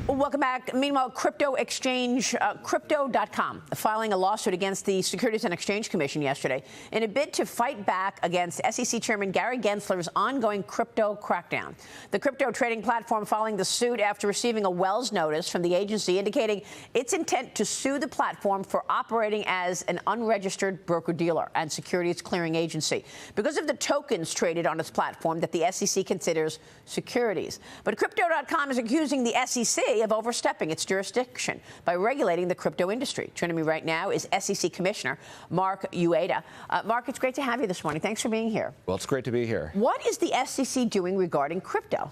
Welcome back. Meanwhile, crypto exchange Crypto.com filing a lawsuit against the Securities and Exchange Commission yesterday in a bid to fight back against SEC Chairman Gary Gensler's ongoing crypto crackdown. The crypto trading platform filing the suit after receiving a Wells notice from the agency indicating its intent to sue the platform for operating as an unregistered broker-dealer and securities clearing agency because of the tokens traded on its platform that the SEC considers securities. But Crypto.com is accusing the SEC of overstepping its jurisdiction by regulating the crypto industry. Joining me right now is SEC Commissioner Mark Uyeda. Mark, it's great to have you this morning. Thanks for being here. Well, it's great to be here. What is the SEC doing regarding crypto?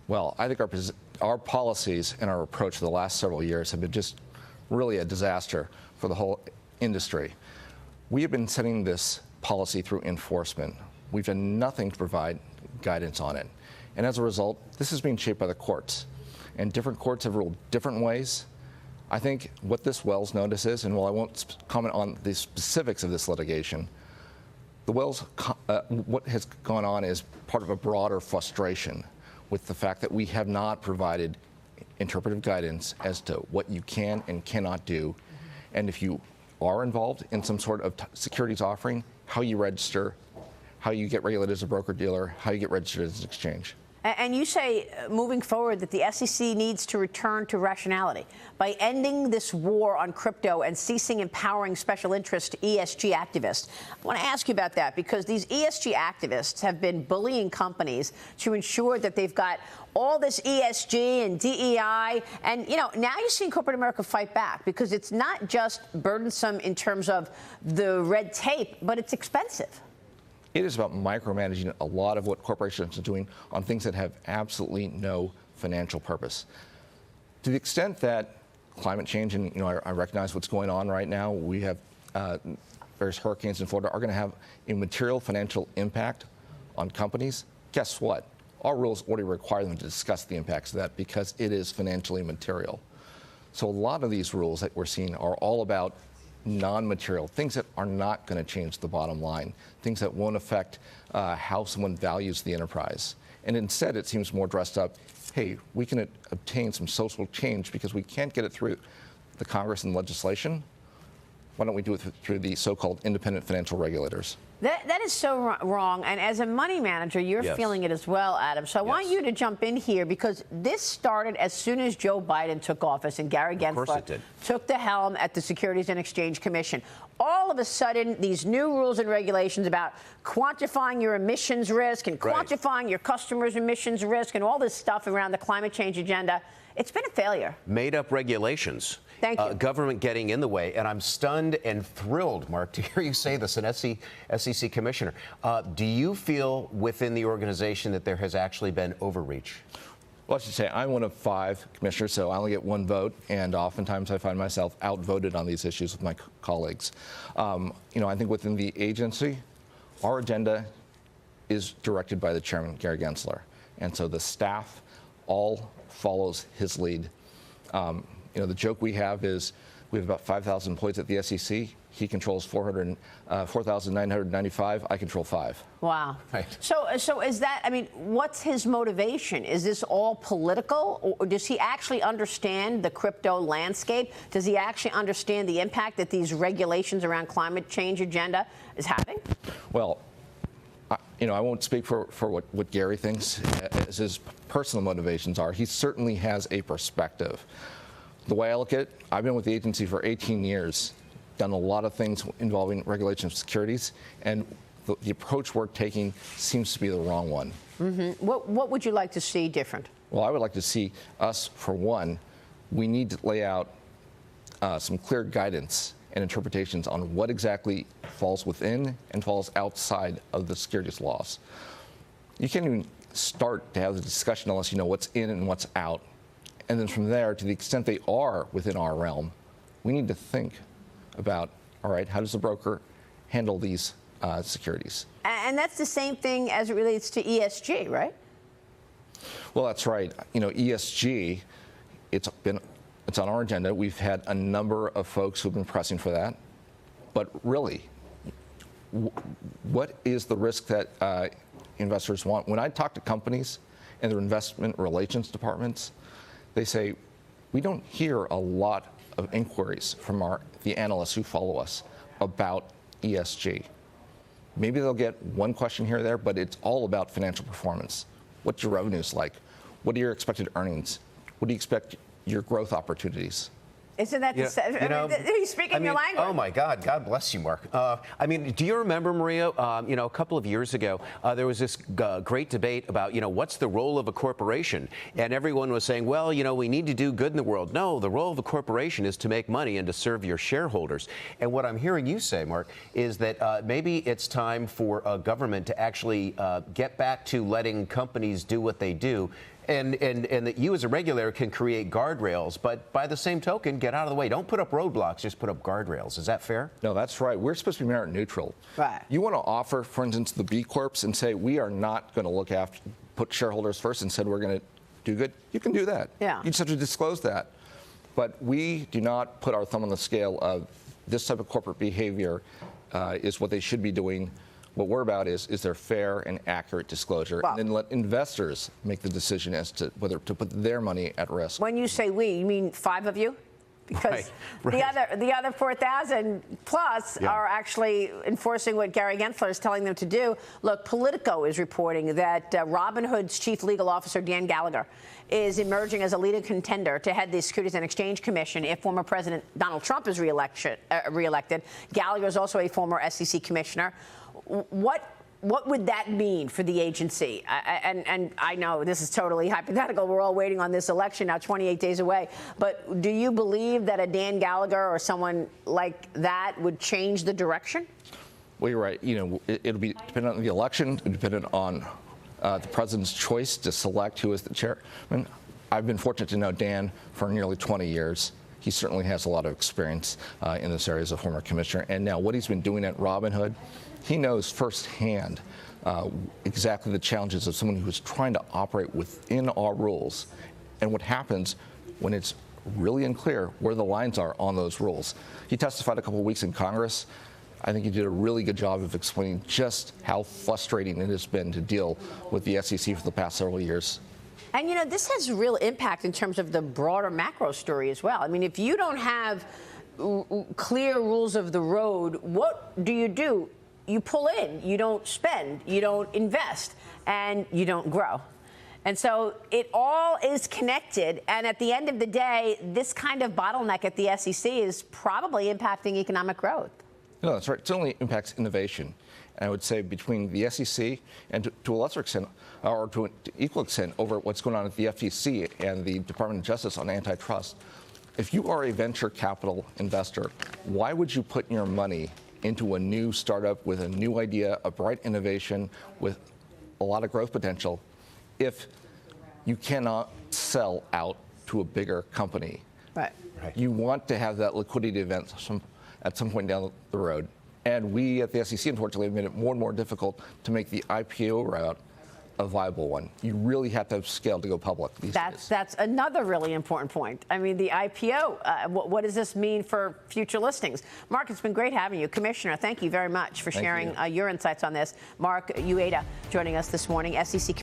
Well, I think our policies and our approach for the last several years have been just really a disaster for the whole industry. We have been setting this policy through enforcement. We've done nothing to provide guidance on it. And as a result, this is being shaped by the courts. And different courts have ruled different ways. I think what this Wells notice is, and while I won't comment on the specifics of this litigation, the Wells, what has gone on is part of a broader frustration with the fact that we have not provided interpretive guidance as to what you can and cannot do. And if you are involved in some sort of securities offering, how you register, how you get regulated as a broker-dealer, how you get registered as an exchange. And you say, moving forward, that the SEC needs to return to rationality by ending this war on crypto and ceasing empowering special interest ESG activists. I want to ask you about that because these ESG activists have been bullying companies to ensure that they've got all this ESG and DEI. And, you know, now you're seeing corporate America fight back because it's not just burdensome in terms of the red tape, but it's expensive. It is about micromanaging a lot of what corporations are doing on things that have absolutely no financial purpose. To the extent that climate change, and I recognize what's going on right now, we have various hurricanes in Florida are going to have a material financial impact on companies. Guess what? Our rules already require them to discuss the impacts of that because it is financially material. So a lot of these rules that we're seeing are all about non-material, things that are not going to change the bottom line, things that won't affect how someone values the enterprise. And instead, it seems more dressed up, hey, we can obtain some social change because we can't get it through the Congress and legislation. Why don't we do it through the so-called independent financial regulators? That is so wrong. And as a money manager, you're feeling it as well, Adam. So I want you to jump in here because this started as soon as Joe Biden took office and Gary Gensler took the helm at the Securities and Exchange Commission. All of a sudden, these new rules and regulations about quantifying your emissions risk and quantifying your customers' emissions risk and all this stuff around the climate change agenda, it's been a failure. Made up regulations. Thank you. Government getting in the way. And I'm stunned and thrilled, Mark, to hear you say this, an SEC commissioner. Do you feel within the organization that there has actually been overreach? Well, I should say I'm one of 5 commissioners, so I only get 1 vote, and oftentimes I find myself outvoted on these issues with my colleagues. I think within the agency, our agenda is directed by the chairman, Gary Gensler, and so the staff all follows his lead. The joke we have is we have about 5,000 employees at the SEC. He controls 4,995. I control 5. Wow. Right. So is that, what's his motivation? Is this all political? Or does he actually understand the crypto landscape? Does he actually understand the impact that these regulations around climate change agenda is having? Well, I won't speak for what Gary thinks as his personal motivations are. He certainly has a perspective. The way I look at it, I've been with the agency for 18 years, done a lot of things involving regulation of securities, and the approach we're taking seems to be the wrong one. Mm-hmm. What would you like to see different? Well, I would like to see us, for one, we need to lay out some clear guidance and interpretations on what exactly falls within and falls outside of the securities laws. You can't even start to have the discussion unless you know what's in and what's out. And then from there, to the extent they are within our realm, we need to think about, all right, how does the broker handle these securities? And that's the same thing as it relates to ESG, right? Well, that's right. ESG, it's on our agenda. We've had a number of folks who've been pressing for that. But really, what is the risk that investors want? When I talk to companies and their investment relations departments, they say, we don't hear a lot of inquiries from the analysts who follow us about ESG. Maybe they'll get one question here or there, but it's all about financial performance. What's your revenues like? What are your expected earnings? What do you expect your growth opportunities? Isn't that he's speaking your language? Oh my God! God bless you, Mark. Do you remember, Maria? A couple of years ago, there was this great debate about, what's the role of a corporation, and everyone was saying, well, we need to do good in the world. No, the role of a corporation is to make money and to serve your shareholders. And what I'm hearing you say, Mark, is that maybe it's time for government to actually get back to letting companies do what they do. And that you as a regulator can create guardrails, but by the same token, get out of the way. Don't put up roadblocks, just put up guardrails. Is that fair? No, that's right. We're supposed to be merit neutral. Right. You want to offer, for instance, the B Corps and say, we are not going to put shareholders first and said we're going to do good. You can do that. Yeah. You just have to disclose that. But we do not put our thumb on the scale of this type of corporate behavior is what they should be doing. What we're about is there fair and accurate disclosure, and then let investors make the decision as to whether to put their money at risk. When you say we, you mean 5 of you? Because right. the other 4,000 plus are actually enforcing what Gary Gensler is telling them to do. Look, Politico is reporting that Robinhood's chief legal officer, Dan Gallagher, is emerging as a leading contender to head the Securities and Exchange Commission if former President Donald Trump is reelected. Gallagher is also a former SEC commissioner. What would that mean for the agency? And I know this is totally hypothetical. We're all waiting on this election now, 28 days away. But do you believe that a Dan Gallagher or someone like that would change the direction? Well, you're right. It'll be dependent on the election, dependent on the president's choice to select who is the chairman. I've been fortunate to know Dan for nearly 20 years. He certainly has a lot of experience in this area as a former commissioner. And now what he's been doing at Robinhood, he knows firsthand exactly the challenges of someone who is trying to operate within our rules and what happens when it's really unclear where the lines are on those rules. He testified a couple of weeks in Congress. I think he did a really good job of explaining just how frustrating it has been to deal with the SEC for the past several years. And, this has real impact in terms of the broader macro story as well. I mean, if you don't have clear rules of the road, what do? You pull in, you don't spend, you don't invest, and you don't grow. And so it all is connected. And at the end of the day, this kind of bottleneck at the SEC is probably impacting economic growth. No, that's right. It certainly impacts innovation. And I would say between the SEC and to a lesser extent, or to an equal extent, over what's going on at the FTC and the Department of Justice on antitrust, if you are a venture capital investor, why would you put your money into a new startup with a new idea, a bright innovation with a lot of growth potential if you cannot sell out to a bigger company? Right. You want to have that liquidity event at some point down the road. And we at the SEC, unfortunately, have made it more and more difficult to make the IPO route a viable one. You really have to have scale to go public these days. That's another really important point. I mean, the IPO, what does this mean for future listings? Mark, it's been great having you. Commissioner, thank you very much for sharing your insights on this. Mark Uyeda joining us this morning, SEC